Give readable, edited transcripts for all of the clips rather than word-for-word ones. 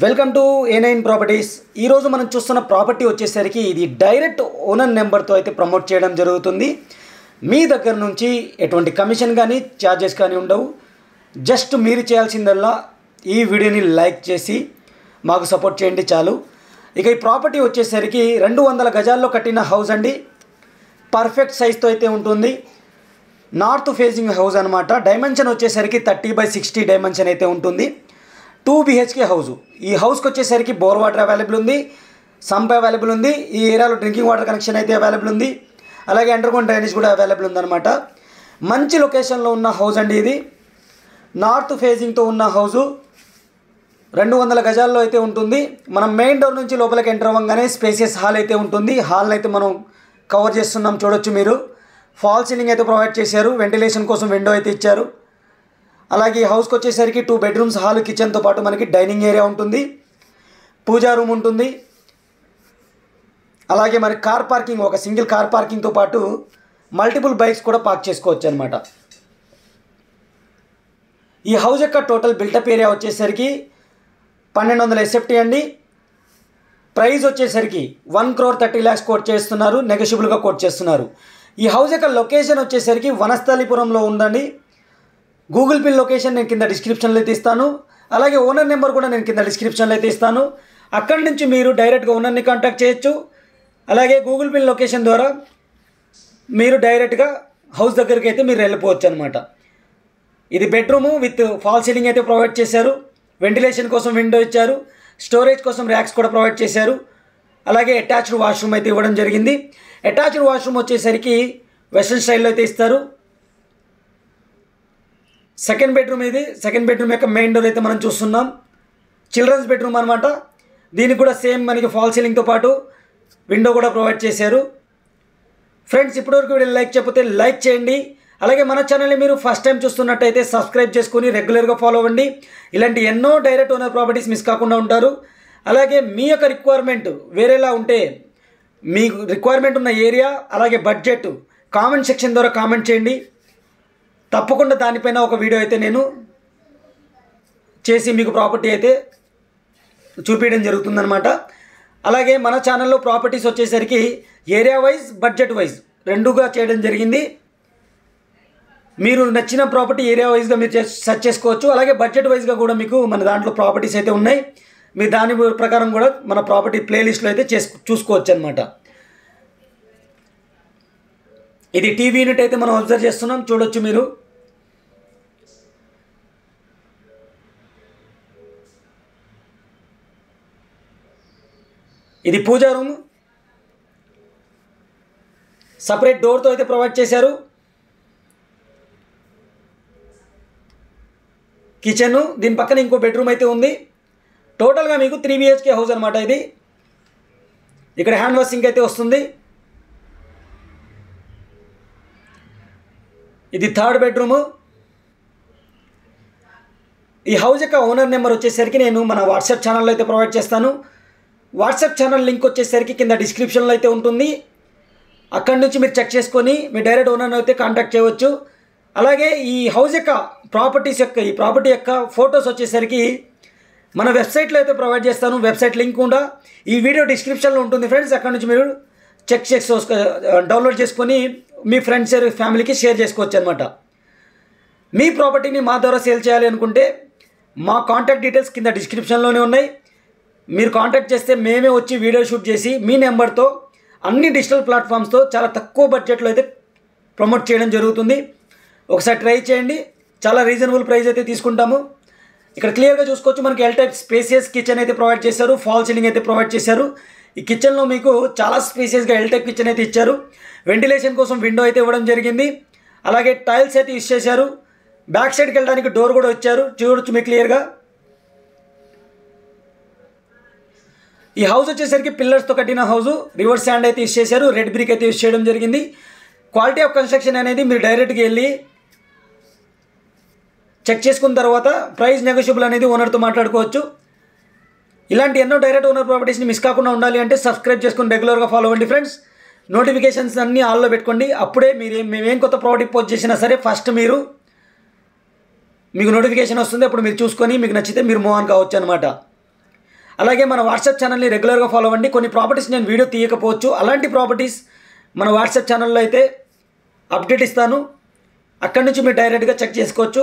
Welcome to A9 properties. ఈరోజు మనం చూస్తున్న ప్రాపర్టీ వచ్చేసరికి ఇది డైరెక్ట్ ఓనర్ నెంబర్తో అయితే ప్రమోట్ చేయడం జరుగుతుంది. మీ దగ్గర నుంచి ఎటువంటి కమిషన్ కానీ ఛార్జెస్ కానీ ఉండవు. జస్ట్ మీరు చేయాల్సిందల్లా ఈ వీడియోని లైక్ చేసి మాకు సపోర్ట్ చేయండి చాలు. ఇక ఈ ప్రాపర్టీ వచ్చేసరికి 200 గజాల్లో కట్టిన హౌస్ అండి. పర్ఫెక్ట్ సైజ్తో అయితే ఉంటుంది. నార్త్ ఫేసింగ్ హౌస్ అనమాట. డైమెన్షన్ వచ్చేసరికి 30/60 డైమెన్షన్ అయితే ఉంటుంది. 2 BHK హౌస్. ఈ హౌస్కి వచ్చేసరికి బోర్ వాటర్ అవైలబుల్ ఉంది, సంప్ అవైలబుల్ ఉంది. ఈ ఏరియాలో డ్రింకింగ్ వాటర్ కనెక్షన్ అయితే అవైలబుల్ ఉంది. అలాగే అండర్గ్రౌండ్ డ్రైనేజ్ కూడా అవైలబుల్ ఉందన్నమాట. మంచి లొకేషన్లో ఉన్న హౌస్ అండి ఇది. నార్త్ ఫేసింగ్తో ఉన్న హౌసు 200 గజాల్లో అయితే ఉంటుంది. మనం మెయిన్ డోర్ నుంచి లోపలికి ఎంటర్ అవ్వగానే స్పేసియస్ హాల్ అయితే ఉంటుంది. హాల్ని అయితే మనం కవర్ చేస్తున్నాం, చూడొచ్చు మీరు. ఫాల్ సీలింగ్ అయితే ప్రొవైడ్ చేశారు. వెంటిలేషన్ కోసం విండో అయితే ఇచ్చారు. అలాగే ఈ హౌస్కి వచ్చేసరికి 2 బెడ్రూమ్స్, హాల్, కిచెన్తో పాటు మనకి డైనింగ్ ఏరియా ఉంటుంది, పూజా రూమ్ ఉంటుంది. అలాగే మరి కార్ పార్కింగ్, ఒక సింగిల్ కార్ పార్కింగ్తో పాటు మల్టిపుల్ బైక్స్ కూడా పార్క్ చేసుకోవచ్చు అనమాట. ఈ హౌస్ యొక్క టోటల్ బిల్టప్ ఏరియా వచ్చేసరికి 1200 SFT అండి. ప్రైస్ వచ్చేసరికి 1,30,00,000 కోట్ చేస్తున్నారు, నెగోషియబుల్గా కోట్ చేస్తున్నారు. ఈ హౌస్ యొక్క లొకేషన్ వచ్చేసరికి వనస్థలిపురంలో ఉందండి. గూగుల్ పే లొకేషన్ నేను కింద డిస్క్రిప్షన్లో అయితే ఇస్తాను. అలాగే ఓనర్ నెంబర్ కూడా నేను కింద డిస్క్రిప్షన్లో అయితే ఇస్తాను. అక్కడి నుంచి మీరు డైరెక్ట్గా ఓనర్ని కాంటాక్ట్ చేయొచ్చు. అలాగే గూగుల్ పే లొకేషన్ ద్వారా మీరు డైరెక్ట్గా హౌస్ దగ్గరికి అయితే మీరు వెళ్ళిపోవచ్చు అనమాట. ఇది బెడ్రూము విత్ ఫాల్ సీలింగ్ అయితే ప్రొవైడ్ చేశారు. వెంటిలేషన్ కోసం విండో ఇచ్చారు. స్టోరేజ్ కోసం ర్యాక్స్ కూడా ప్రొవైడ్ చేశారు. అలాగే అటాచ్డ్ వాష్రూమ్ అయితే ఇవ్వడం జరిగింది. అటాచ్డ్ వాష్రూమ్ వచ్చేసరికి వెస్ట్రన్ స్టైల్లో అయితే ఇస్తారు. సెకండ్ బెడ్రూమ్ ఇది. సెకండ్ బెడ్రూమ్ యొక్క మెయిన్ డోర్ అయితే మనం చూస్తున్నాం. చిల్డ్రన్స్ బెడ్రూమ్ అనమాట. దీనికి కూడా సేమ్ మనకి ఫాల్ సీలింగ్తో పాటు విండో కూడా ప్రొవైడ్ చేశారు. ఫ్రెండ్స్, ఇప్పటివరకు వీడియో లైక్ చెప్పితే లైక్ చేయండి. అలాగే మన ఛానల్ని మీరు ఫస్ట్ టైం చూస్తున్నట్టయితే సబ్స్క్రైబ్ చేసుకుని రెగ్యులర్గా ఫాలో అవ్వండి. ఇలాంటి ఎన్నో డైరెక్ట్ ఓనర్ ప్రాపర్టీస్ మిస్ కాకుండా ఉంటారు. అలాగే మీ యొక్క రిక్వైర్మెంట్ వేరేలా ఉంటే, మీకు రిక్వైర్మెంట్ ఉన్న ఏరియా అలాగే బడ్జెట్ కామెంట్ సెక్షన్ ద్వారా కామెంట్ చేయండి. తప్పకుండా దానిపైన ఒక వీడియో అయితే నేను చేసి మీకు ప్రాపర్టీ అయితే చూపించడం జరుగుతుందన్నమాట. అలాగే మన ఛానల్లో ప్రాపర్టీస్ వచ్చేసరికి ఏరియా వైజ్, బడ్జెట్ వైజ్ రెండుగా చేయడం జరిగింది. మీరు నచ్చిన ప్రాపర్టీ ఏరియా వైజ్గా మీరు సెర్చ్ చేసుకోవచ్చు. అలాగే బడ్జెట్ వైజ్గా కూడా మీకు మన దాంట్లో ప్రాపర్టీస్ అయితే ఉన్నాయి. మీరు దాని ప్రకారం కూడా మన ప్రాపర్టీ ప్లేలిస్ట్లో అయితే చూసుకోవచ్చు అనమాట. ఇది టీవీ యూనిట్ అయితే మనం అబ్జర్వ్ చేస్తున్నాం, చూడొచ్చు మీరు. ఇది పూజా రూమ్. సపరేట్ డోర్తో అయితే ప్రొవైడ్ చేశారు. కిచెను, దీని పక్కన ఇంకో బెడ్రూమ్ అయితే ఉంది. టోటల్గా మీకు 3 BHK హౌస్ అనమాట ఇది. ఇక్కడ హ్యాండ్ వాషింగ్ అయితే వస్తుంది. ఇది థర్డ్ బెడ్రూము. ఈ హౌస్ యొక్క ఓనర్ నెంబర్ వచ్చేసరికి నేను మన వాట్సాప్ ఛానల్లో అయితే ప్రొవైడ్ చేస్తాను. వాట్సాప్ ఛానల్ లింక్ వచ్చేసరికి కింద డిస్క్రిప్షన్లో అయితే ఉంటుంది. అక్కడి నుంచి మీరు చెక్ చేసుకొని మీ డైరెక్ట్ ఓనర్ని అయితే కాంటాక్ట్ చేయవచ్చు. అలాగే ఈ హౌస్ యొక్క ఈ ప్రాపర్టీ యొక్క ఫొటోస్ వచ్చేసరికి మన వెబ్సైట్లో అయితే ప్రొవైడ్ చేస్తాను. వెబ్సైట్ లింక్ కూడా ఈ వీడియో డిస్క్రిప్షన్లో ఉంటుంది ఫ్రెండ్స్. అక్కడ నుంచి మీరు డౌన్లోడ్ చేసుకొని మీ ఫ్రెండ్స్ ఫ్యామిలీకి షేర్ చేసుకోవచ్చు అనమాట. మీ ప్రాపర్టీని మా ద్వారా సేల్ చేయాలి అనుకుంటే మా కాంటాక్ట్ డీటెయిల్స్ కింద డిస్క్రిప్షన్లోనే ఉన్నాయి. మీరు కాంటాక్ట్ చేస్తే మేమే వచ్చి వీడియో షూట్ చేసి మీ నెంబర్తో అన్ని డిజిటల్ ప్లాట్ఫామ్స్తో చాలా తక్కువ బడ్జెట్లో అయితే ప్రమోట్ చేయడం జరుగుతుంది. ఒకసారి ట్రై చేయండి. చాలా రీజనబుల్ ప్రైస్ అయితే తీసుకుంటాము. ఇక్కడ క్లియర్గా చూసుకోవచ్చు, మనకి ఎల్ టైప్ స్పేసియస్ కిచెన్ అయితే ప్రొవైడ్ చేశారు. ఫాల్ సీలింగ్ అయితే ప్రొవైడ్ చేశారు. ఈ కిచెన్లో మీకు చాలా స్పేసియస్గా ఎల్ టైప్ కిచెన్ అయితే ఇచ్చారు. వెంటిలేషన్ కోసం విండో అయితే ఇవ్వడం జరిగింది. అలాగే టైల్స్ అయితే యూస్ చేశారు. బ్యాక్ సైడ్కి వెళ్ళడానికి డోర్ కూడా ఇచ్చారు, చూడొచ్చు మీకు క్లియర్గా. ఈ హౌస్ వచ్చేసరికి పిల్లర్స్తో కట్టిన హౌస్. రివర్స్ శాండ్ అయితే యూస్ చేశారు. రెడ్ బ్రిక్ అయితే యూస్ చేయడం జరిగింది. క్వాలిటీ ఆఫ్ కన్స్ట్రక్షన్ అనేది మీరు డైరెక్ట్గా వెళ్ళి చెక్ చేసుకున్న తర్వాత ప్రైస్ నెగోషియబుల్ అనేది ఓనర్తో మాట్లాడుకోవచ్చు. ఇలాంటి ఎన్నో డైరెక్ట్ ఓనర్ ప్రాపర్టీస్ని మిస్ కాకుండా ఉండాలి అంటే సబ్స్క్రైబ్ చేసుకుని రెగ్యులర్గా ఫాలో అవ్వండి ఫ్రెండ్స్. నోటిఫికేషన్స్ అన్నీ ఆల్లో పెట్టుకోండి. అప్పుడే మేమేం కొత్త ప్రాపర్టీ పోస్ట్ చేసినా సరే ఫస్ట్ మీకు నోటిఫికేషన్ వస్తుంది. అప్పుడు మీరు చూసుకొని మీకు నచ్చితే మీరు మూవ్ ఆన్ కావచ్చు అనమాట. అలాగే మన వాట్సాప్ ఛానల్ని రెగ్యులర్గా ఫాలో అవ్వండి. కొన్ని ప్రాపర్టీస్ నేను వీడియో తీయకపోవచ్చు, అలాంటి ప్రాపర్టీస్ మన వాట్సాప్ ఛానల్లో అయితే అప్డేట్ ఇస్తాను. అక్కడి నుంచి మీరు డైరెక్ట్గా చెక్ చేసుకోవచ్చు.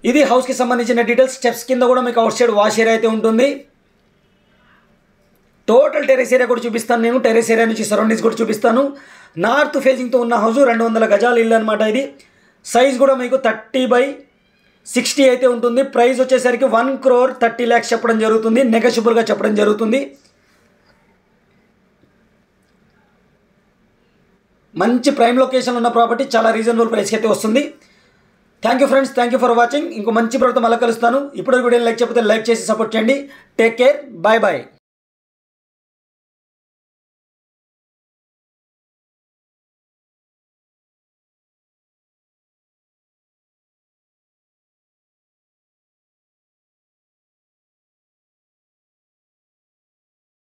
ఇది హౌస్కి సంబంధించిన డీటెయిల్స్. స్టెప్స్ కింద కూడా మీకు అవుట్ సైడ్ వాష్ ఏరియా అయితే ఉంటుంది. టోటల్ టెరెస్ ఏరియా కూడా చూపిస్తాను నేను. టెరెస్ ఏరియా నుంచి సరౌండింగ్స్ కూడా చూపిస్తాను. నార్త్ ఫేసింగ్తో ఉన్న హౌస్ 200 గజాల ఇల్లు అనమాట. ఇది సైజ్ కూడా మీకు 30/60 అయితే ఉంటుంది. ప్రైస్ వచ్చేసరికి 1,30,00,000 చెప్పడం జరుగుతుంది. నెగోషియబుల్గా చెప్పడం జరుగుతుంది. మంచి ప్రైమ్ లొకేషన్లో ఉన్న ప్రాపర్టీ, చాలా రీజనబుల్ ప్రైస్కి అయితే వస్తుంది. Thank you friends, thank you for watching. ఇంకో మంచి ప్రభుత్వం మళ్ళీ కలుస్తాను. ఇప్పుడు వీడియోని లైక్ చేయకపోతే లైక్ చేసి సపోర్ట్ చేయండి. Take care, bye bye.